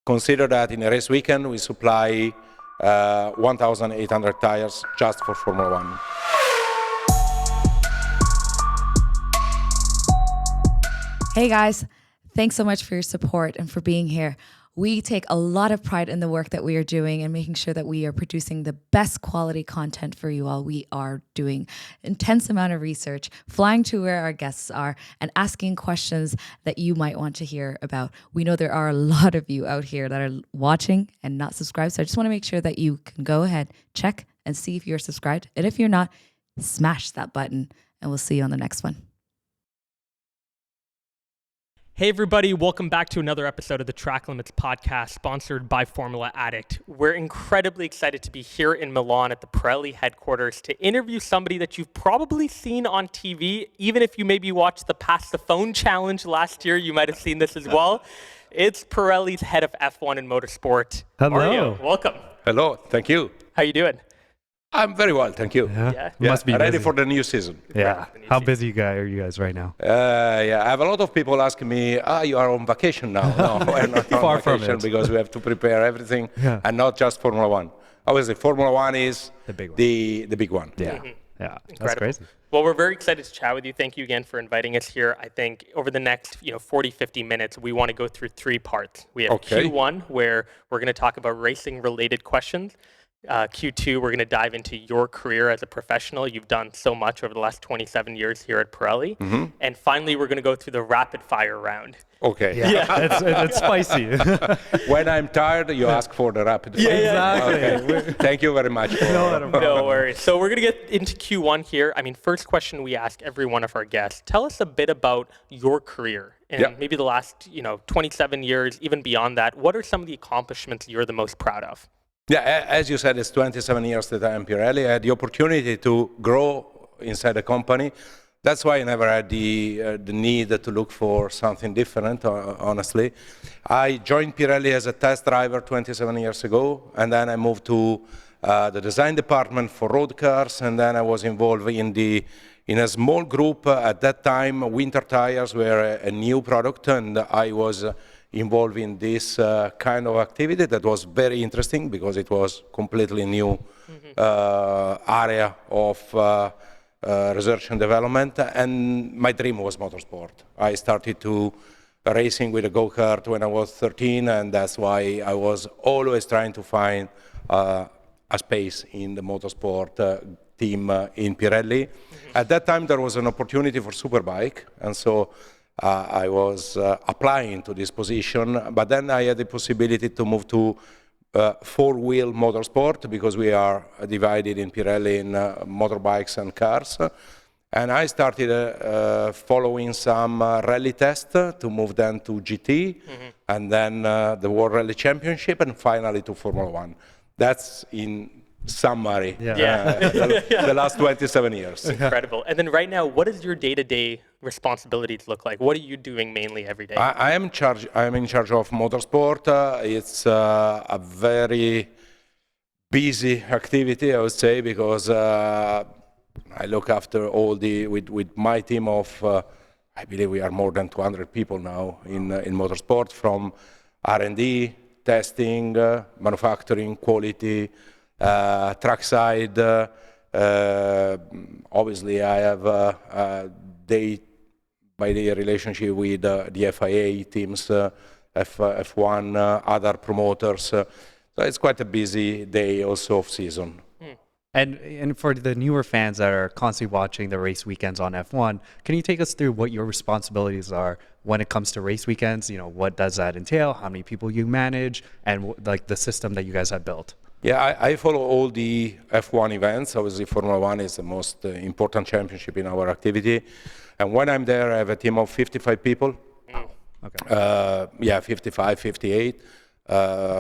Consider that in a race weekend, we supply 1,800 tires just for Formula One. Hey guys, thanks so much for your support and for being here. We take a lot of pride in the work that we are doing and making sure that we are producing the best quality content for you all. We are doing intense amount of research, flying to where our guests are and asking questions that you might want to hear about. We know there are a lot of you out here that are watching and not subscribed. So I just want to make sure that you can go ahead, check and see if you're subscribed. And if you're not, smash that button and we'll see you on the next one. Hey everybody, welcome back to another episode of the Track Limits podcast sponsored by Formula Addict. We're incredibly excited to be here in Milan at the Pirelli headquarters to interview somebody that you've probably seen on TV. Even if you maybe watched the Pass the Phone challenge last year, you might have seen this as well. It's Pirelli's head of F1 and Motorsport. Hello. Mario, welcome. Hello, thank you. How you doing? I'm very well, thank you. Yeah. Must be ready busy. for the new season. Yeah. How busy are you guys right now? I have a lot of people asking me, you are on vacation now. No, we're not on Far from vacation it. because we have to prepare everything and not just Formula One. Obviously, Formula One is The big one. The big one. Yeah. Mm-hmm. Yeah. That's Incredible. crazy. Well, we're very excited to chat with you. Thank you again for inviting us here. I think over the next 40, 50 minutes, we want to go through three parts. We have Okay. Q1, where we're going to talk about racing-related questions. Q2, we're going to dive into your career as a professional. You've done so much over the last 27 years here at Pirelli. Mm-hmm. And finally, we're going to go through the rapid-fire round. Okay. It's spicy. When I'm tired, you ask for the rapid fire. Exactly. Okay. Thank you very much. No worries. So we're going to get into Q1 here. I mean, first question we ask every one of our guests. Tell us a bit about your career and maybe the last 27 years, even beyond that. What are some of the accomplishments you're the most proud of? Yeah, as you said, it's 27 years that I am Pirelli. I had the opportunity to grow inside the company. That's why I never had the need to look for something different, honestly. I joined Pirelli as a test driver 27 years ago, and then I moved to the design department for road cars, and then I was involved in a small group. At that time, winter tires were a new product, and I was involved in this kind of activity that was very interesting because it was completely new area of research and development, and my dream was motorsport. I started to racing with a go-kart when I was 13, and that's why I was always trying to find a space in the motorsport team in Pirelli. At that time, there was an opportunity for Superbike, and so I was applying to this position, but then I had the possibility to move to four-wheel motorsport because we are divided in Pirelli in motorbikes and cars. And I started following some rally tests to move then to GT, and then the World Rally Championship, and finally to Formula One. That's in summary the last 27 years. Incredible. And then right now, what does your day-to-day responsibilities look like? What are you doing mainly every day? I am in charge of motorsport. It's a very busy activity, I would say, because I look after all with my team of, I believe we are more than 200 people now in motorsport, from R&D, testing, manufacturing, quality, trackside. Obviously, I have a day-by-day relationship with the FIA teams, F1, other promoters. So it's quite a busy day also of season. And for the newer fans that are constantly watching the race weekends on F1, can you take us through what your responsibilities are when it comes to race weekends? What does that entail? How many people you manage, and like the system that you guys have built? Yeah, I follow all the F1 events. Obviously, Formula One is the most important championship in our activity. And when I'm there, I have a team of 55 people. Okay. 55, 58,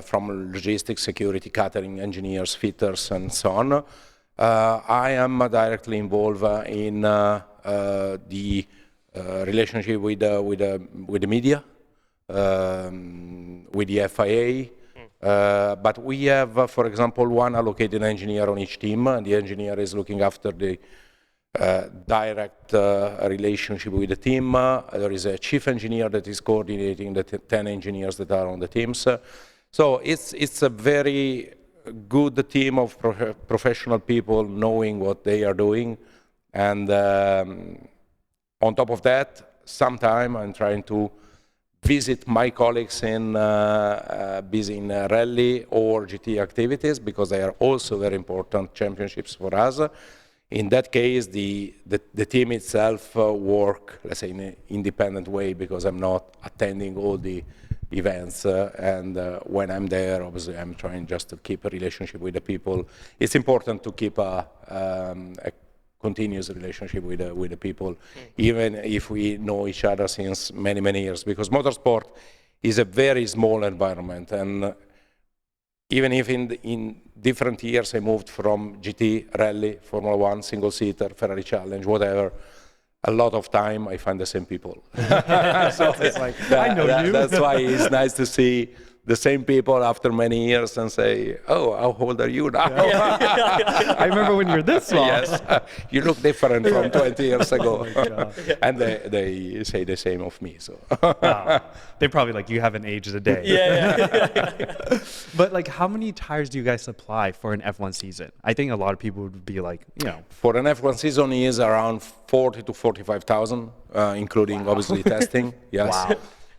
from logistics, security, catering, engineers, fitters, and so on. I am directly involved in the relationship with the media, with the FIA. But we have, for example, one allocated engineer on each team, and the engineer is looking after the direct relationship with the team. There is a chief engineer that is coordinating the 10 engineers that are on the teams. So it's a very good team of professional people knowing what they are doing. And on top of that, sometime I'm trying to visit my colleagues in busy in rally or GT activities, because they are also very important championships for us. In that case, the team itself work, let's say, in an independent way, because I'm not attending all the events. And when I'm there, obviously, I'm trying just to keep a relationship with the people. It's important to keep a continuous relationship with the people, even if we know each other since many, many years, because motorsport is a very small environment. And even if in different years I moved from GT, Rally, Formula One, single-seater, Ferrari Challenge, whatever, a lot of time I find the same people. So it's like, I know you. That's why it's nice to see the same people after many years and say, oh, how old are you now? I remember when you were this small. Yes, you look different from 20 years ago. God. And they say the same of me. So They probably like, you haven't aged a day. Yeah. But like, how many tires do you guys supply for an F1 season? I think a lot of people would be like, you know. For an F1 season is around 40 to 45,000, including obviously testing. Yes. Wow.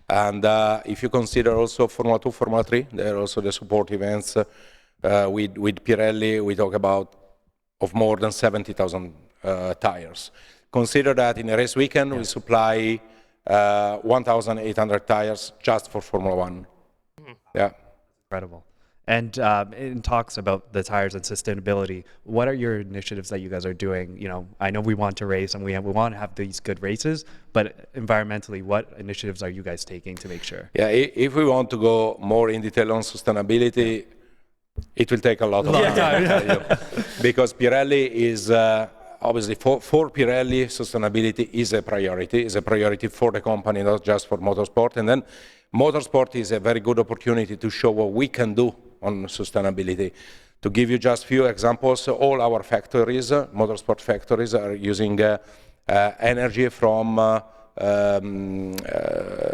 And if you consider also Formula 2, Formula 3, there are also the support events. With Pirelli, we talk about of more than 70,000 tires. Consider that in a race weekend, we supply 1,800 tires just for Formula 1. Yeah. Incredible. And in talks about the tires and sustainability, what are your initiatives that you guys are doing? You know, I know we want to race and we want to have these good races, but environmentally, what initiatives are you guys taking to make sure? Yeah, if we want to go more in detail on sustainability, it will take a lot of time. Because Pirelli is, obviously, for Pirelli, sustainability is a priority for the company, not just for motorsport. And then motorsport is a very good opportunity to show what we can do on sustainability. To give you just a few examples, all our factories, motorsport factories, are using energy from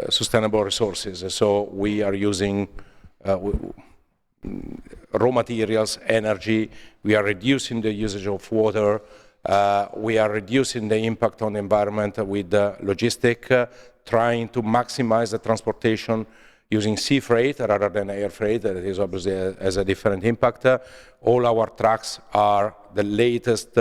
sustainable resources. So we are using raw materials, energy, we are reducing the usage of water, we are reducing the impact on the environment with logistic, trying to maximize the transportation using sea freight rather than air freight. That is obviously has a different impact. All our trucks are the latest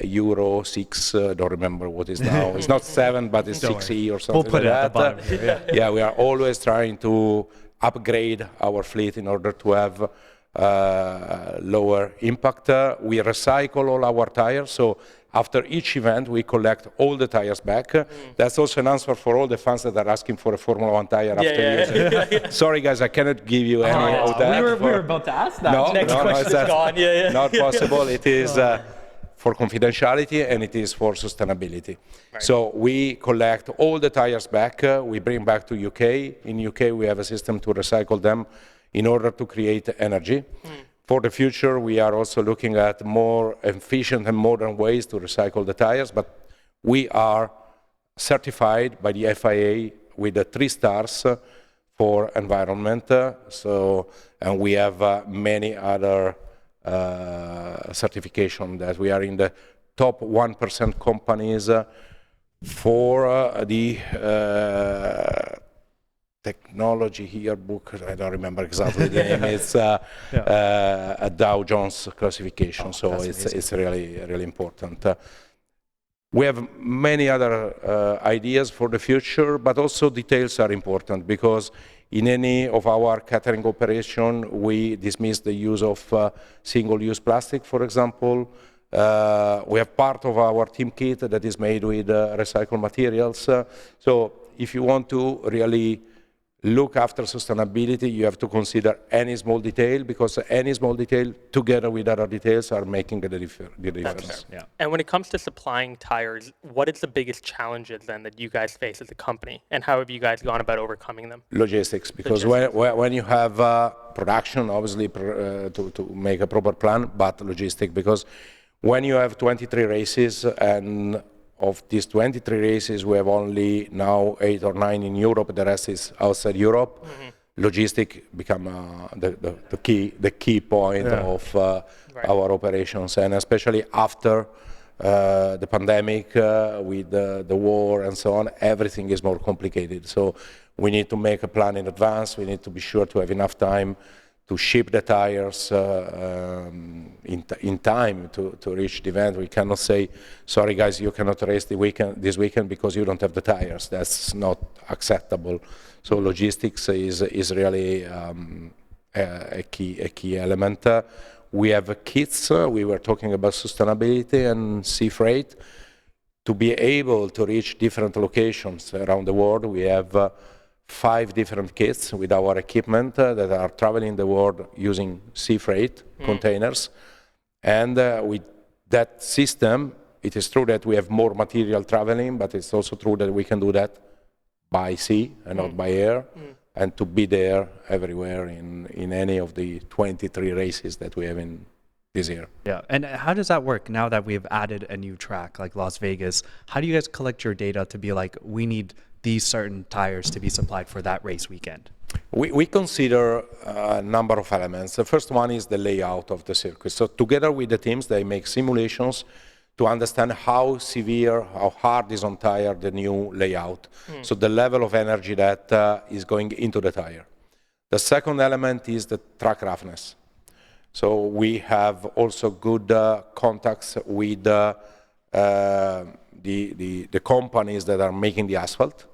Euro 6, don't remember what is now. It's not 7, but it's 6E or something. We'll put like it at that. the bottom here, yeah. Yeah, we are always trying to upgrade our fleet in order to have lower impact. We recycle all our tires, so after each event we collect all the tires back. That's also an answer for all the fans that are asking for a Formula 1 tire after using. Sorry guys, I cannot give you any of that. We were about to ask that. No, Next question is gone. Not possible. It is for confidentiality and it is for sustainability. Right. So we collect all the tires back. We bring back to UK. In UK we have a system to recycle them in order to create energy. For the future, we are also looking at more efficient and modern ways to recycle the tires, but we are certified by the FIA with the 3 stars for environment. And we have many other certification that we are in the top 1% companies for the technology yearbook. I don't remember exactly the name. It's a Dow Jones classification, so it's really important. We have many other ideas for the future, but also details are important, because in any of our catering operation, we dismiss the use of single-use plastic, for example. We have part of our team kit that is made with recycled materials. So if you want to really look after sustainability, you have to consider any small detail, because any small detail together with other details are making the difference. Yeah. And when it comes to supplying tires, what is the biggest challenges then that you guys face as a company, and how have you guys gone about overcoming them? Logistics, because when you have production, obviously to make a proper plan, but logistic, because when you have 23 races, and of these 23 races, we have only now 8 or 9 in Europe, the rest is outside Europe. logistic become the key point of our operations, and especially after the pandemic, with the war and so on, everything is more complicated. So we need to make a plan in advance. We need to be sure to have enough time to ship the tires in time to reach the event. We cannot say, sorry guys, you cannot race this weekend because you don't have the tires. That's not acceptable. So logistics is really a key element. We have kits. We were talking about sustainability and sea freight. To be able to reach different locations around the world, we have 5 different kits with our equipment that are traveling the world using sea freight containers. And with that system, it is true that we have more material traveling, but it's also true that we can do that by sea and not by air, and to be there everywhere in any of the 23 races that we have in this year. Yeah, and how does that work now that we've added a new track like Las Vegas? How do you guys collect your data to be like, we need these certain tires to be supplied for that race weekend? We consider a number of elements. The first one is the layout of the circuit. So together with the teams, they make simulations to understand how severe, how hard is on tire the new layout. So the level of energy that is going into the tire. The second element is the track roughness. So we have also good contacts with the companies that are making the asphalt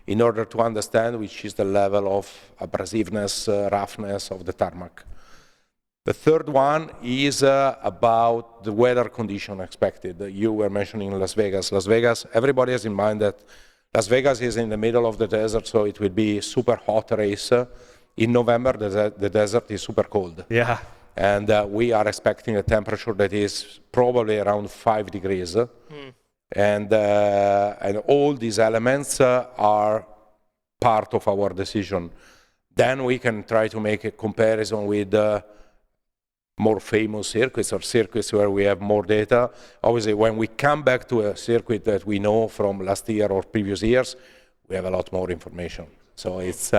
in order to understand which is the level of abrasiveness, roughness of the tarmac. The third one is about the weather condition expected. You were mentioning Las Vegas. Las Vegas, everybody has in mind that Las Vegas is in the middle of the desert, so it will be super hot race. In November, the desert is super cold. Yeah. And we are expecting a temperature that is probably around 5 degrees. And all these elements are part of our decision. Then we can try to make a comparison with more famous circuits or circuits where we have more data. Obviously, when we come back to a circuit that we know from last year or previous years, we have a lot more information. So it's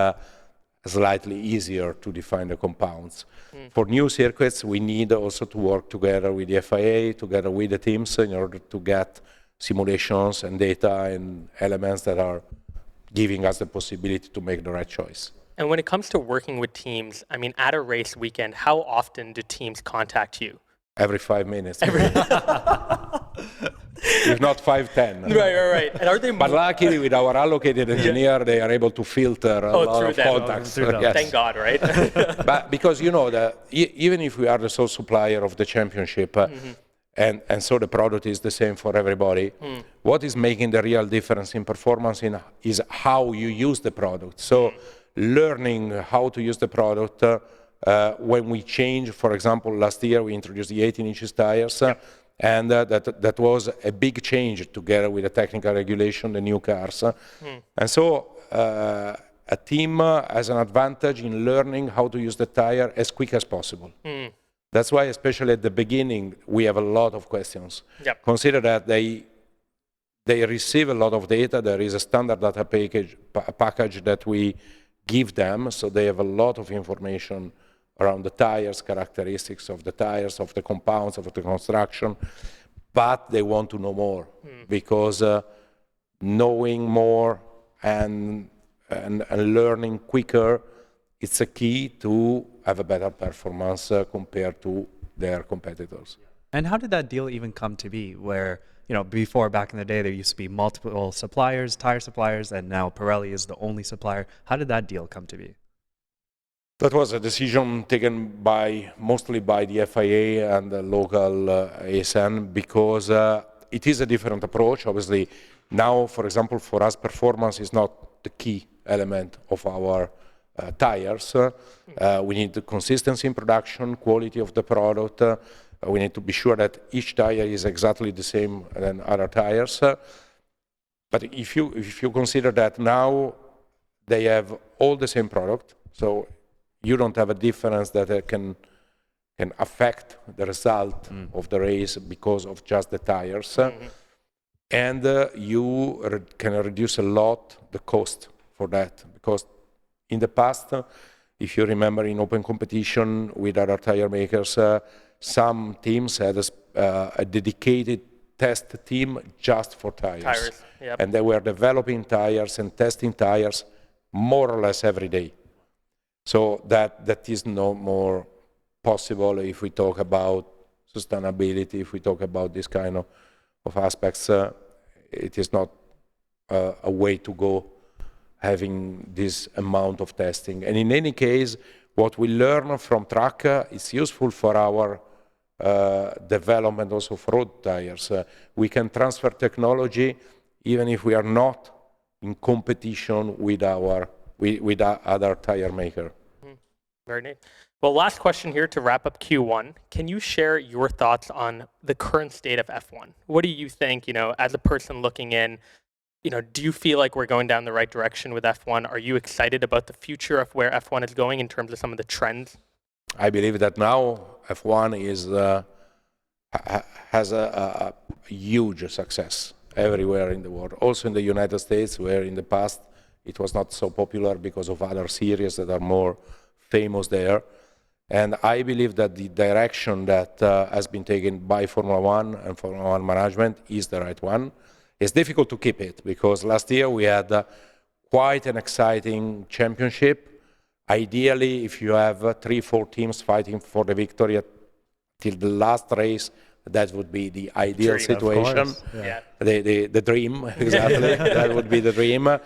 slightly easier to define the compounds. For new circuits, we need also to work together with the FIA, together with the teams in order to get simulations and data and elements that are giving us the possibility to make the right choice. And when it comes to working with teams, I mean, at a race weekend, how often do teams contact you? Every 5 minutes. If not 5-10. Right. And are they? But luckily, with our allocated engineer, they are able to filter a lot of contacts. Yes. Thank God, right? But because you know that even if we are the sole supplier of the championship, and so the product is the same for everybody, what is making the real difference in performance is how you use the product. So learning how to use the product. When we change, for example, last year we introduced the 18 inches tires, and that was a big change together with the technical regulation, the new cars. And so a team has an advantage in learning how to use the tire as quick as possible. That's why, especially at the beginning, we have a lot of questions. Consider that they receive a lot of data. There is a standard data package that we give them, so they have a lot of information around the tires, characteristics of the tires, of the compounds, of the construction, but they want to know more because knowing more and learning quicker, it's a key to have a better performance compared to their competitors. And how did that deal even come to be where, before back in the day, there used to be multiple suppliers, tire suppliers, and now Pirelli is the only supplier. How did that deal come to be? That was a decision taken mostly by the FIA and the local ASN because it is a different approach. Obviously, now, for example, for us, performance is not the key element of our tires. We need the consistency in production, quality of the product. We need to be sure that each tire is exactly the same than other tires. But if you consider that now they have all the same product, so you don't have a difference that can affect the result of the race because of just the tires. And you can reduce a lot the cost for that because In the past, if you remember, in open competition with other tire makers, some teams had a dedicated test team just for tires. Yep. And they were developing tires and testing tires more or less every day. So that is no more possible if we talk about sustainability, if we talk about this kind of aspects. It is not a way to go, having this amount of testing. And in any case, what we learn from track is useful for our development also for road tires. We can transfer technology even if we are not in competition with other tire maker. Very neat. Well, last question here to wrap up Q1. Can you share your thoughts on the current state of F1? What do you think, as a person looking in, do you feel like we're going down the right direction with F1? Are you excited about the future of where F1 is going in terms of some of the trends? I believe that now F1 has a huge success everywhere in the world. Also in the United States, where in the past it was not so popular because of other series that are more famous there. And I believe that the direction that has been taken by Formula One and Formula One management is the right one. It's difficult to keep it because last year we had quite an exciting championship. Ideally, if you have 3-4 teams fighting for the victory till the last race, that would be the ideal situation. Yeah. The dream, exactly. That would be the dream.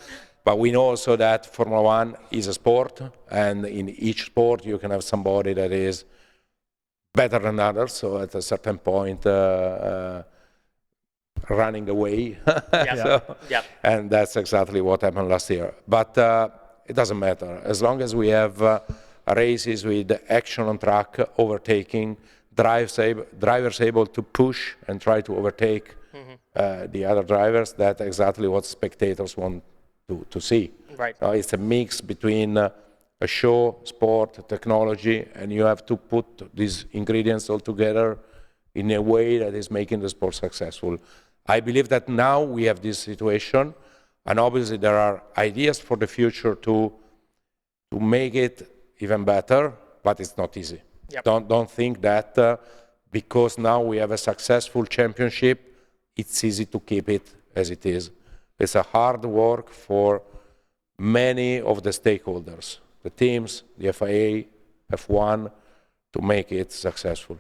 But we know also that Formula One is a sport, and in each sport you can have somebody that is better than others. So at a certain point, running away. And that's exactly what happened last year. But it doesn't matter. As long as we have races with action on track, overtaking, drivers able to push and try to overtake the other drivers, that's exactly what spectators want to see. Right. It's a mix between a show, sport, technology, and you have to put these ingredients all together in a way that is making the sport successful. I believe that now we have this situation, and obviously there are ideas for the future to make it even better, but it's not easy. Yep. Don't think that because now we have a successful championship, it's easy to keep it as it is. It's a hard work for many of the stakeholders, the teams, the FIA, F1, to make it successful.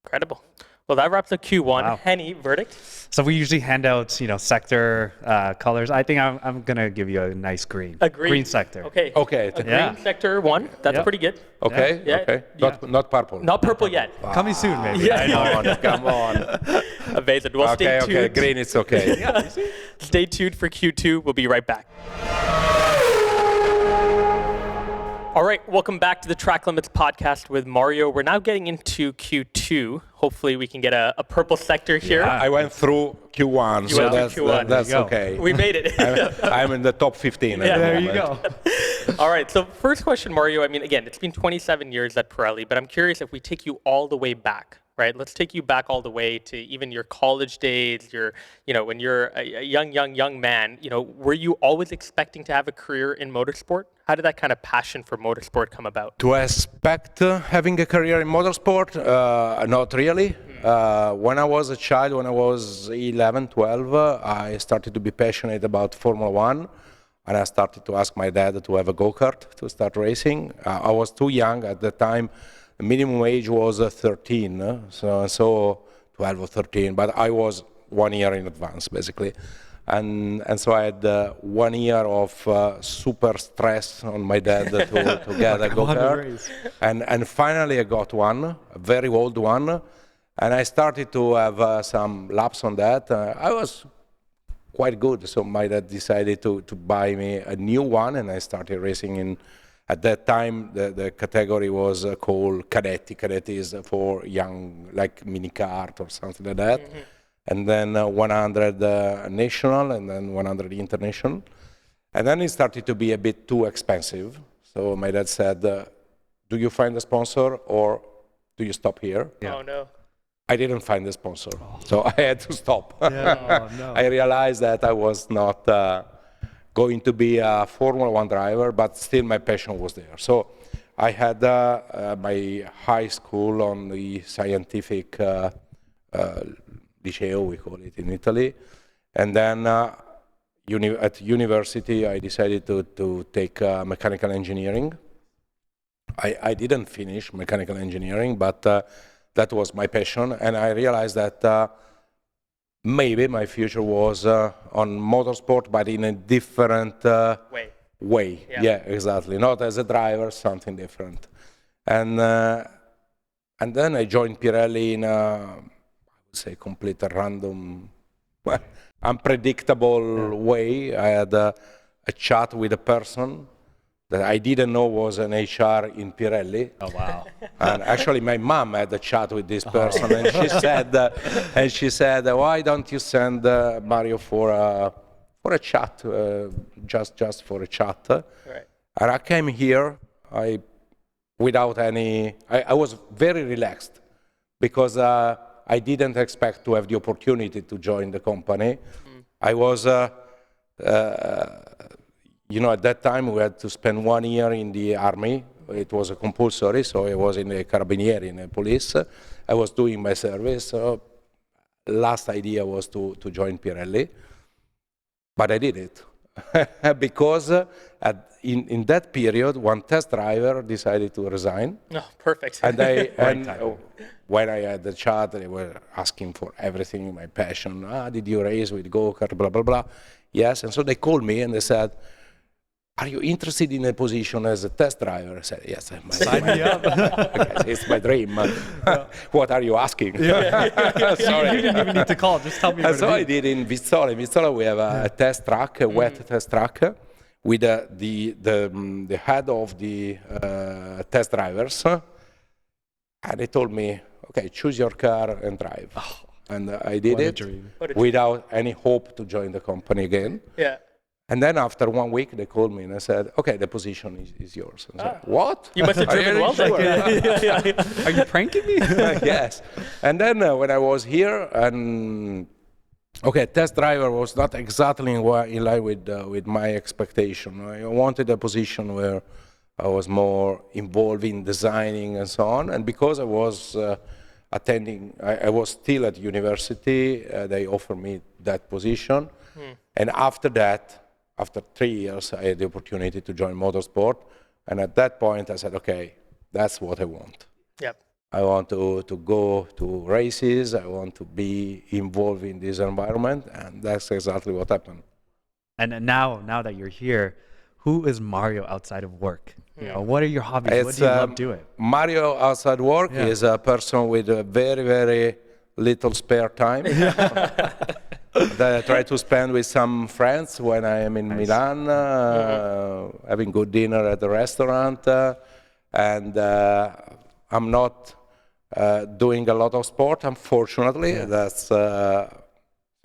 Incredible. Well, that wraps up Q1. Wow. Henny, verdict? So we usually hand out, sector colors. I think I'm gonna give you a nice green. A green sector. Okay. Okay. A green sector 1. That's Yep. pretty good. Okay. Yeah. Okay. Yeah. Not purple. Not purple yet. Coming soon, maybe. Yeah. Come on. Amazing. Well, stay tuned. Okay. Green, it's okay. Stay tuned for Q2. We'll be right back. All right, welcome back to the Track Limits podcast with Mario. We're now getting into Q2. Hopefully we can get a purple sector here. I went through Q1, You so went through Q1. that's There you go. okay. We made it. I'm in the top 15 Yeah. at the There you moment. go. All right, so first question, Mario. I mean, again, it's been 27 years at Pirelli, but I'm curious if we take you all the way back, right? Let's take you back all the way to even your college days, when you're a young man, were you always expecting to have a career in motorsport? How did that kind of passion for motorsport come about? To expect having a career in motorsport? Not really. When I was a child, when I was 11, 12, I started to be passionate about Formula One, and I started to ask my dad to have a go-kart to start racing. I was too young at the time. The minimum age was 13, so 12 or 13, but I was 1 year in advance, basically. And so I had 1 year of super stress on my dad to get a go-kart. And finally I got one, a very old one, and I started to have some laps on that. I was quite good, so my dad decided to buy me a new one, and I started racing in. At that time, the category was called Cadetti. Cadetti is for young, like mini kart or something like that. Mm-hmm. And then 100 national, and then 100 international. And then it started to be a bit too expensive. So my dad said, do you find a sponsor or do you stop here? Yeah. Oh, no. I didn't find a sponsor, so I had to stop. Yeah. Oh, no. I realized that I was not going to be a Formula One driver, but still my passion was there. So I had my high school on the scientific liceo, we call it in Italy, and then at university I decided to take mechanical engineering. I didn't finish mechanical engineering, but that was my passion, and I realized that maybe my future was on motorsport, but in a different way. Yeah, exactly. Not as a driver, something different. And then I joined Pirelli in I would say complete random, unpredictable way. I had a chat with a person that I didn't know was an HR in Pirelli. Oh wow! And actually, my mom had a chat with this person, and she said, "Why don't you send Mario for a chat, just for a chat?" Right. And I came here, without any. I was very relaxed because I didn't expect to have the opportunity to join the company. I was. At that time we had to spend 1 year in the army. It was a compulsory, so I was in the carabinieri, in the police. I was doing my service. So last idea was to join Pirelli, but I did it because in that period, one test driver decided to resign. Oh, perfect. And when I had the chat, they were asking for everything, my passion. Did you race with go-kart, blah, blah, blah. Yes, and so they called me and they said, "Are you interested in a position as a test driver?" I said, "Yes, Sign me up. It's my dream." What are you asking? Sorry. You didn't even need to call. Just tell me. And so I did in Vistola. In Vistola, we have a test track, a wet test track, with the head of the test drivers. And they told me, "Okay, choose your car and drive." And I did it without any hope to join the company again. Yeah. And then after 1 week, they called me and I said, "Okay, the position is yours." And I said, "What? You must have driven well. Sure? Are you pranking me? Yes. And then when I was here, and test driver was not exactly in line with my expectation. I wanted a position where I was more involved in designing and so on. And because I was I was still at university, they offered me that position. And after that, after 3 years, I had the opportunity to join Motorsport. And at that point, I said, "Okay, that's what I want. Yep. I want to go to races. I want to be involved in this environment." And that's exactly what happened. And now that you're here, who is Mario outside of work? What are your hobbies? What do you love doing? Mario outside work is a person with a very, very little spare time. That I try to spend with some friends when I am in Milan, having good dinner at the restaurant, and I'm not doing a lot of sport, unfortunately. That's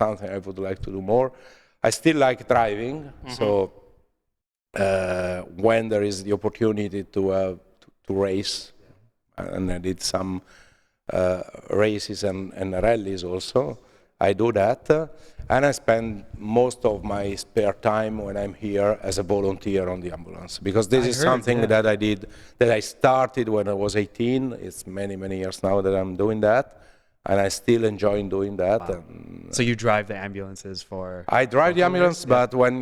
something I would like to do more. I still like driving, so when there is the opportunity to race, and I did some races and rallies also, I do that, and I spend most of my spare time when I'm here as a volunteer on the ambulance, because this is something that I did, that I started when I was 18. It's many, many years now that I'm doing that, and I still enjoy doing that. Wow. So you drive the ambulances for? I drive the ambulance, but when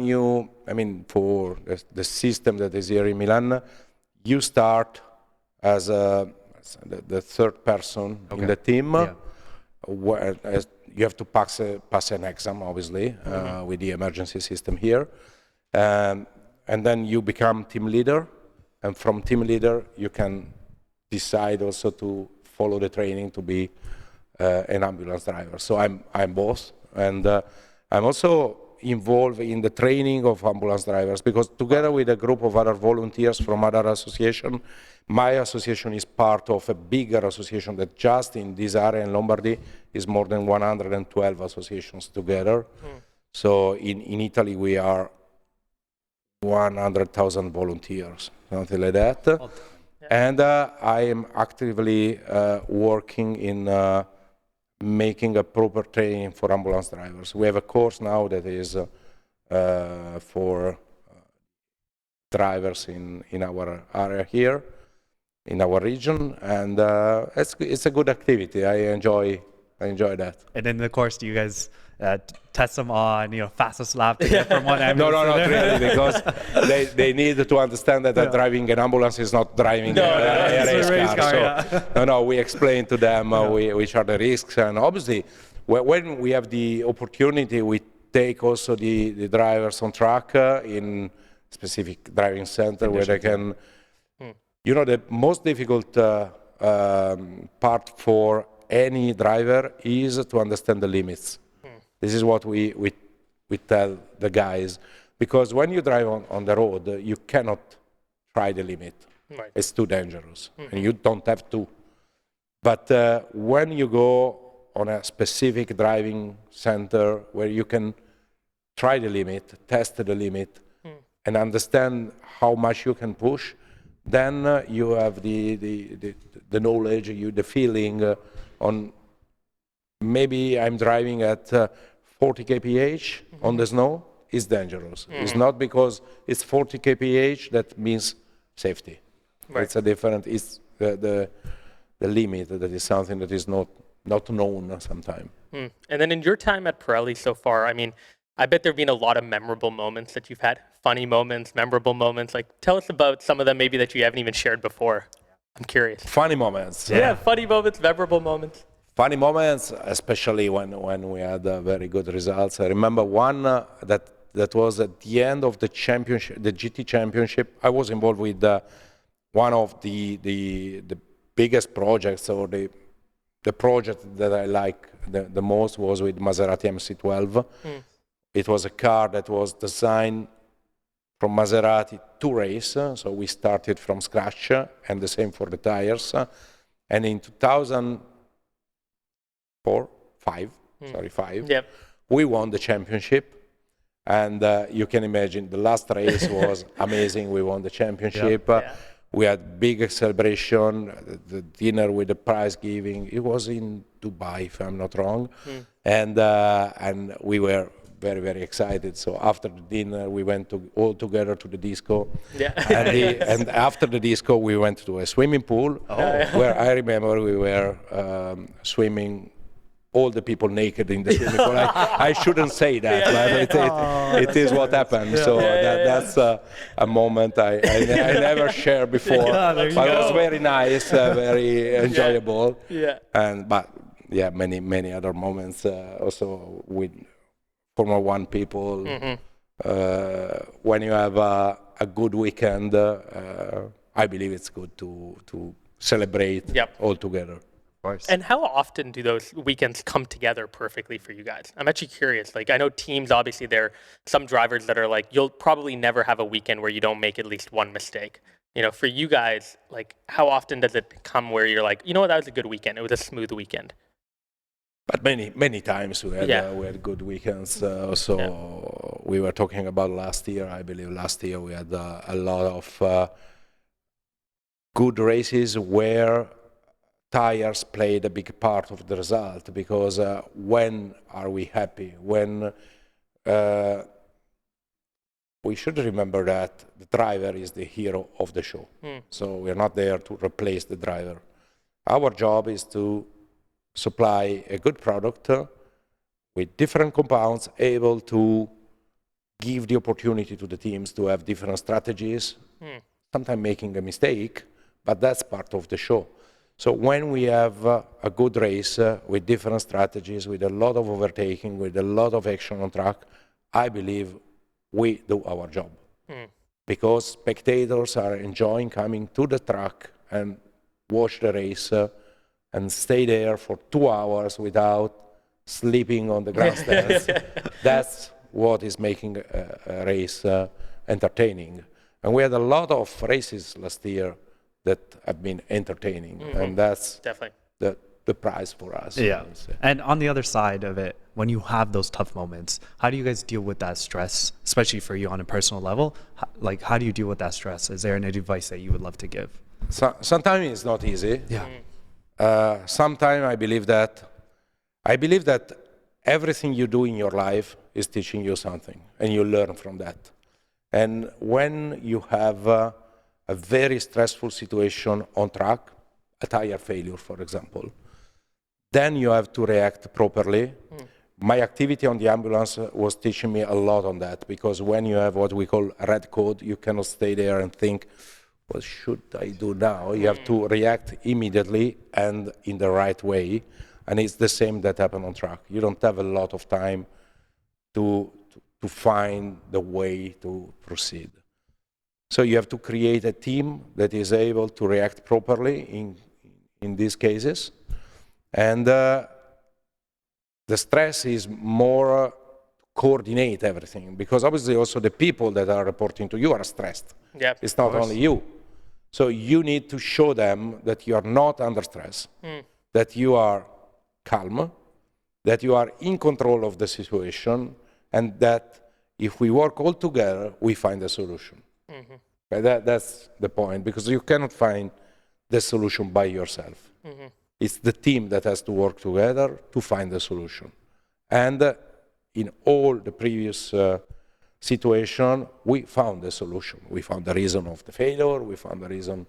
for the system that is here in Milan, you start as the third person in the team, as you have to pass an exam, obviously, with the emergency system here. And then you become team leader. And from team leader, you can decide also to follow the training to be an ambulance driver. So I'm both. And I'm also involved in the training of ambulance drivers, because together with a group of other volunteers from other associations, my association is part of a bigger association that just in this area in Lombardy is more than 112 associations together. So in Italy we are 100,000 volunteers, something like that. And I am actively working in making a proper training for ambulance drivers. We have a course now that is for drivers in our area here, in our region, and it's a good activity. I enjoy that. And in the course, do you guys test them on, fastest lap to get from one ambulance? No, not really, because they need to understand that driving an ambulance is not driving a race car. So, we explain to them which are the risks, and obviously, when we have the opportunity, we take also the drivers on track in specific driving center where they can. The most difficult part for any driver is to understand the limits. This is what we tell the guys, because when you drive on the road, you cannot try the limit. Right. It's too dangerous, and you don't have to. But when you go on a specific driving center where you can try the limit, test the limit, and understand how much you can push, then you have the knowledge, the feeling on maybe I'm driving at 40 kph on the snow is dangerous. It's not because it's 40 kph that means safety. Right. It's a different, it's the limit that is something that is not known sometimes. And then in your time at Pirelli so far, I mean, I bet there have been a lot of memorable moments that you've had, funny moments, memorable moments. Like, tell us about some of them maybe that you haven't even shared before. I'm curious. Funny moments. Yeah, funny moments, memorable moments. Funny moments, especially when we had very good results. I remember one that was at the end of the championship, the GT championship. I was involved with one of the biggest projects, or the project that I like the most was with Maserati MC12. It was a car that was designed from Maserati to race, so we started from scratch, and the same for the tires. And in 2005, yep, we won the championship. And you can imagine the last race was amazing. We won the championship. Yep. Yeah. We had big celebration, the dinner with the prize giving. It was in Dubai, if I'm not wrong. And we were very, very excited. So after the dinner, we went all together to the disco. Yeah. And after the disco, we went to a swimming pool where I remember we were swimming, all the people naked in the swimming pool. I shouldn't say that, but it is what happened. So that's a moment I never shared before. But it was very nice, very enjoyable. Yeah. But many other moments also with Formula One people. When you have a good weekend, I believe it's good to celebrate all together. And how often do those weekends come together perfectly for you guys? I'm actually curious. Like, I know teams, obviously, there are some drivers that are like, you'll probably never have a weekend where you don't make at least one mistake. For you guys, like, how often does it come where you're like, you know what, that was a good weekend. It was a smooth weekend. But many times we had good weekends. So we were talking about last year. I believe last year we had a lot of good races where tires played a big part of the result, because when are we happy? When we should remember that the driver is the hero of the show. So we're not there to replace the driver. Our job is to supply a good product with different compounds, able to give the opportunity to the teams to have different strategies, sometimes making a mistake, but that's part of the show. So when we have a good race with different strategies, with a lot of overtaking, with a lot of action on track, I believe we do our job. Because spectators are enjoying coming to the track and watch the race and stay there for 2 hours without sleeping on the grandstands. That's what is making a race entertaining. And we had a lot of races last year that have been entertaining, and that's definitely the prize for us. Yeah. And on the other side of it, when you have those tough moments, how do you guys deal with that stress, especially for you on a personal level? Like, how do you deal with that stress? Is there any advice that you would love to give? Sometimes it's not easy. Yeah. Sometimes I believe that everything you do in your life is teaching you something, and you learn from that. And when you have a very stressful situation on track, a tire failure, for example, then you have to react properly. My activity on the ambulance was teaching me a lot on that, because when you have what we call red code, you cannot stay there and think, what should I do now? You have to react immediately and in the right way. And it's the same that happened on track. You don't have a lot of time to find the way to proceed. So you have to create a team that is able to react properly in these cases. And the stress is more coordinate everything, because obviously also the people that are reporting to you are stressed. Yep. It's not only you. So you need to show them that you are not under stress, that you are calm, that you are in control of the situation, and that if we work all together, we find a solution. That's the point, because you cannot find the solution by yourself. It's the team that has to work together to find the solution. And in all the previous situation, we found the solution. We found the reason of the failure, we found the reason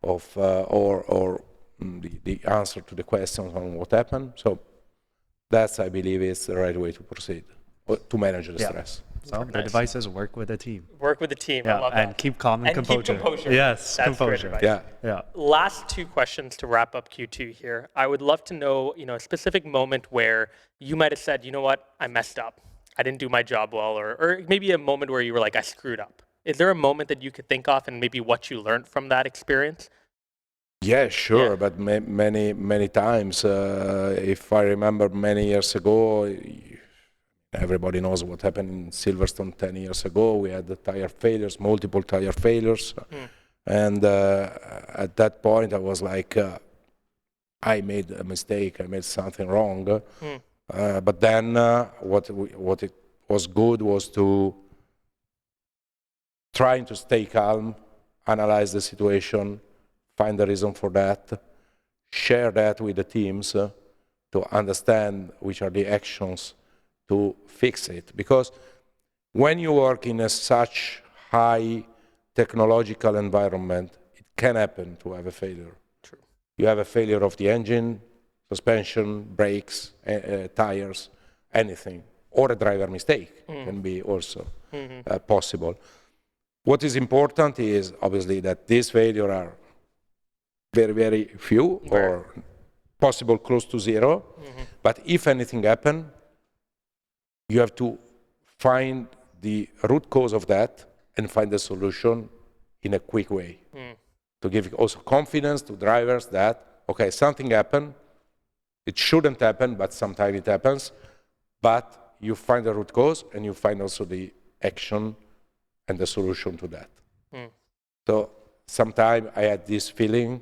of, the answer to the questions on what happened. So that's, I believe, is the right way to proceed, to manage the stress. So the advice is work with a team. Work with the team. Yeah, I love that. and keep calm and composure. Keep composure. Yes, That's composure. great advice. Yeah. Last two questions to wrap up Q2 here. I would love to know, a specific moment where you might have said, you know what, I messed up. I didn't do my job well, or maybe a moment where you were like, I screwed up. Is there a moment that you could think of and maybe what you learned from that experience? Yeah, sure, but many times. If I remember many years ago, everybody knows what happened in Silverstone 10 years ago. We had the tire failures, multiple tire failures. And at that point, I was like, I made a mistake, I made something wrong. But then what it was good was to trying to stay calm, analyze the situation, find the reason for that, share that with the teams to understand which are the actions to fix it. Because when you work in a such high technological environment, it can happen to have a failure. True. You have a failure of the engine, suspension, brakes, tires, anything. Or a driver mistake can be also possible. What is important is obviously that these failures are very, very few or possible close to zero. But if anything happens, you have to find the root cause of that and find the solution in a quick way. To give also confidence to drivers that, okay, something happened, it shouldn't happen, but sometimes it happens, but you find the root cause and you find also the action and the solution to that. So sometimes I had this feeling,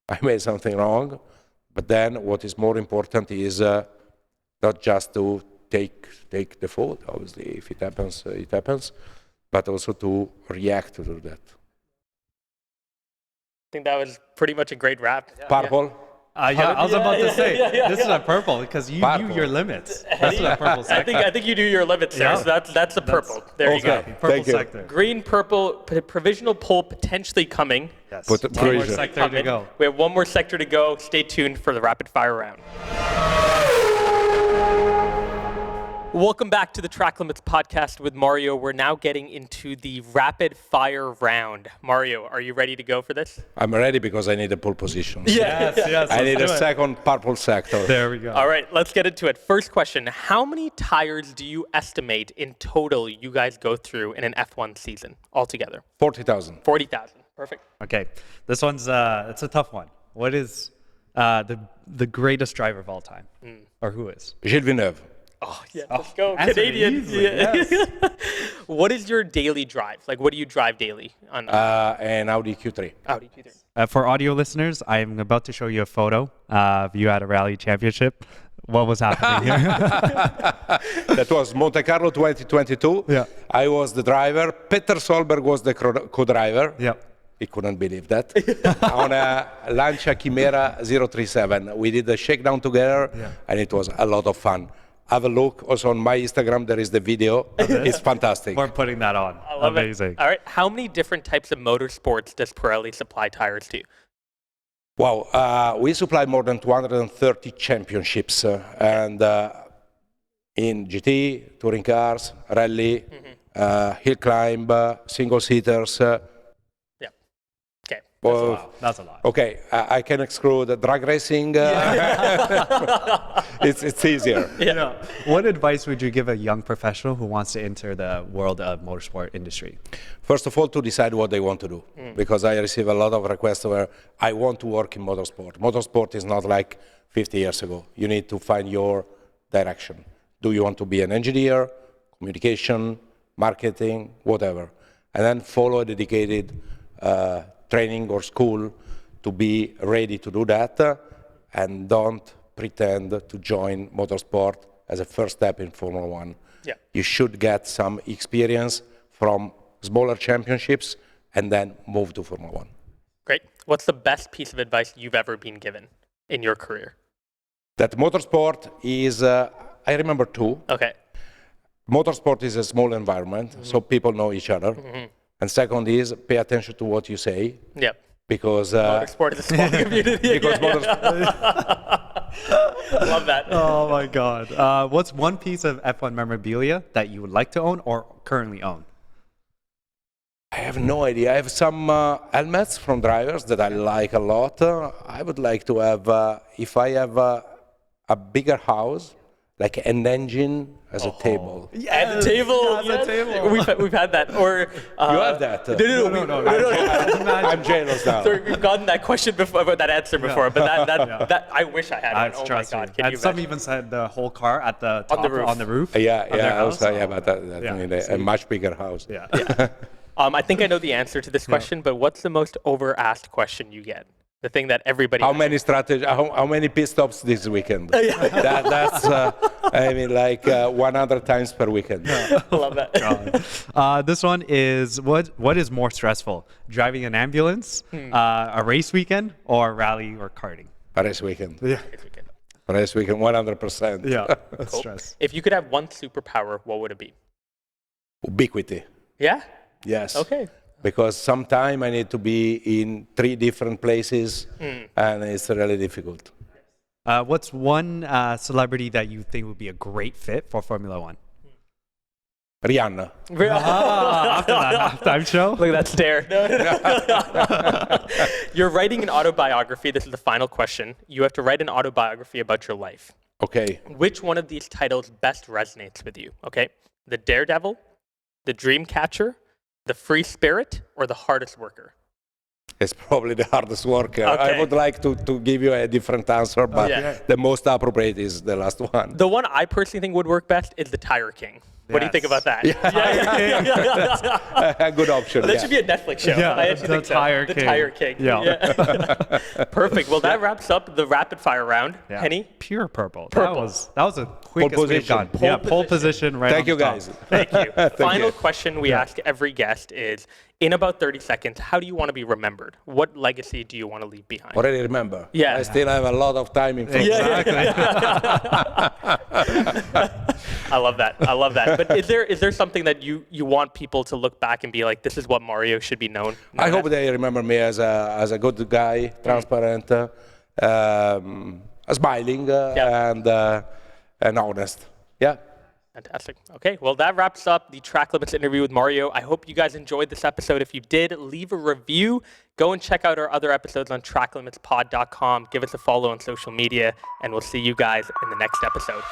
I made something wrong, but then what is more important is not just to take the fault, obviously, if it happens, but also to react to that. I think that was pretty much a great wrap. Purple? Yeah, I was about to say, this is a purple, because you knew your limits. This is a purple sector. I think you do your limits there, so that's a purple. There you go. Purple Thank you. sector. Green, purple, provisional poll potentially coming. Yes. Put the One more pressure. sector to go. We have one more sector to go. Stay tuned for the rapid fire round. Welcome back to the Track Limits podcast with Mario. We're now getting into the rapid fire round. Mario, are you ready to go for this? I'm ready because I need a pole position. Yes. I need a let's do it. second purple sector. There we go. All right, let's get into it. First question, how many tires do you estimate in total you guys go through in an F1 season altogether? 40,000. 40,000. Perfect. Okay, this one's it's a tough one. What is the greatest driver of all time, or who is? Gilles Villeneuve. Oh, yeah, let's go. answered Canadian. easily, Yeah. yes. What is your daily drive? Like, what do you drive daily on And Audi Q3. Audi Q3? For audio listeners, I'm about to show you a photo of you at a rally championship. What was happening here? That was Monte Carlo 2022. Yeah. I was the driver. Peter Solberg was the co-driver. Yep. He couldn't believe that. On a Lancia Chimera 037. We did the shakedown together, and it was a lot of fun. have a look. Also on my Instagram, there is the video. It's fantastic. We're putting that on. I love Amazing. it. All right. How many different types of motorsports does Pirelli supply tires to? Wow, we supply more than 230 championships, and in GT, touring cars, rally, hill climb, single seaters. Yeah. Okay. That's a lot. Okay, I can exclude the drag racing. It's easier. Yeah. What advice would you give a young professional who wants to enter the world of motorsport industry? First of all, to decide what they want to do, because I receive a lot of requests where I want to work in motorsport. Motorsport is not like 50 years ago. You need to find your direction. Do you want to be an engineer, communication, marketing, whatever? And then follow a dedicated training or school to be ready to do that, and don't pretend to join motorsport as a first step in Formula One. Yeah. You should get some experience from smaller championships and then move to Formula One. Great. What's the best piece of advice you've ever been given in your career? That motorsport is, I remember two. Okay. Motorsport is a small environment, so people know each other. And second is, pay attention to what you say. Yep. Because Motorsport is a small community. because motorsport. Love that. Oh my God. What's one piece of F1 memorabilia that you would like to own or currently own? I have no idea. I have some helmets from drivers that I like a lot. I would like to have, if I have a bigger house, like an engine as a table. At the table. At the table. We've had that. Or You have that? No. I'm jealous now. Sorry, we've gotten that question before, about that answer before, but that I wish I had one. Oh my Trust me. God, can And you some imagine? even said the whole car at the top, On the roof. Yeah, of their house. also, yeah, but that Yeah, I mean, a much bigger house. Yeah. I think I know the answer to this question, but what's the most over-asked question you get? The thing that everybody. How many how many pit stops this weekend? That's I mean, like 100 times per weekend. Love that. This one is what is more stressful, driving an ambulance, a race weekend, or rally or karting? A race weekend. Yeah. A race weekend, 100%. Yeah. That's Cool. stress. If you could have one superpower, what would it be? Ubiquity. Yeah? Yes. Okay. Because sometimes I need to be in 3 different places, and it's really difficult. What's one celebrity that you think would be a great fit for Formula One? Rihanna. After that halftime show? Look at that stare. You're writing an autobiography. This is the final question. You have to write an autobiography about your life. Okay. Which one of these titles best resonates with you? Okay. The Daredevil, the Dreamcatcher, the Free Spirit, or the Hardest Worker? It's probably the hardest worker. Okay. I would like to give you a different answer, but the most appropriate is the last one. The one I personally think would work best is the Tyre King. What do you think about that? A good option. That should be a Netflix show. Yeah, I actually the think so. Tyre The King. Tyre King. Yeah. Perfect. Well, that wraps up the rapid fire round. Yeah. Henny? Pure purple. Purple. That was the quickest we've position. gone. Pole Pole position right Thank on you, the top. guys. Thank you. Final you. question we ask every guest is, in about 30 seconds, how do you want to be remembered? What legacy do you want to leave behind? Already remember. Yeah. I still have a lot of time in front of me. I love that. I love that. But is there something that you want people to look back and be like, this is what Mario should be known? I hope they remember me as a good guy, transparent, smiling, and honest. Yeah. Fantastic. Okay, well, that wraps up the Track Limits interview with Mario. I hope you guys enjoyed this episode. If you did, leave a review. Go and check out our other episodes on tracklimitspod.com. Give us a follow on social media, and we'll see you guys in the next episode.